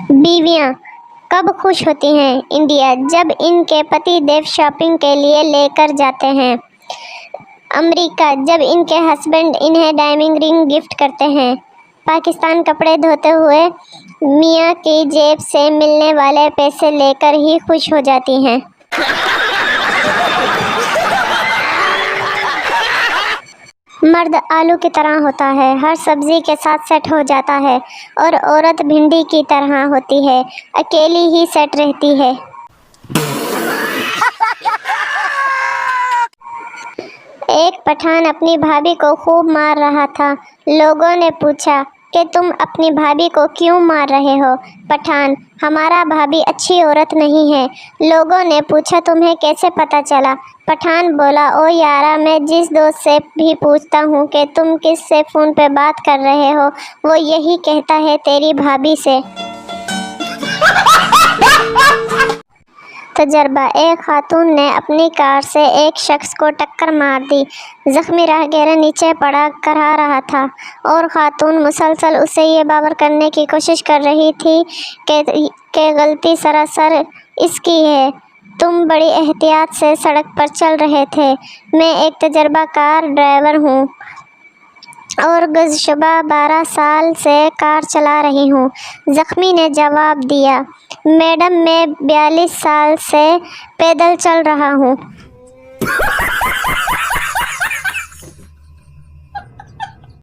بیویاں کب خوش ہوتی ہیں انڈیا؟ جب ان کے پتی دیو شاپنگ کے لیے لے کر جاتے ہیں۔ امریکہ جب ان کے ہسبینڈ انہیں ڈائمنڈ رنگ گفٹ کرتے ہیں۔ پاکستان کپڑے دھوتے ہوئے میاں کی جیب سے ملنے والے پیسے لے کر ہی خوش ہو جاتی ہیں۔ مرد آلو کی طرح ہوتا ہے، ہر سبزی کے ساتھ سیٹ ہو جاتا ہے، اور عورت بھنڈی کی طرح ہوتی ہے، اکیلی ہی سیٹ رہتی ہے۔ ایک پٹھان اپنی بھابھی کو خوب مار رہا تھا۔ لوگوں نے پوچھا کہ تم اپنی بھابھی کو کیوں مار رہے ہو؟ پٹھان: ہمارا بھابھی اچھی عورت نہیں ہے۔ لوگوں نے پوچھا تمہیں کیسے پتہ چلا؟ پٹھان بولا: او یارا، میں جس دوست سے بھی پوچھتا ہوں کہ تم کس سے فون پہ بات کر رہے ہو، وہ یہی کہتا ہے تیری بھابھی سے۔ تجربہ: ایک خاتون نے اپنی کار سے ایک شخص کو ٹکر مار دی۔ زخمی راہگیر نیچے پڑا کرا رہا تھا اور خاتون مسلسل اسے یہ باور کرنے کی کوشش کر رہی تھی کہ غلطی سراسر اس کی ہے۔ تم بڑی احتیاط سے سڑک پر چل رہے تھے۔ میں ایک تجربہ کار ڈرائیور ہوں اور گزشتہ 12 سال سے کار چلا رہی ہوں۔ زخمی نے جواب دیا: میڈم، میں 42 سال سے پیدل چل رہا ہوں۔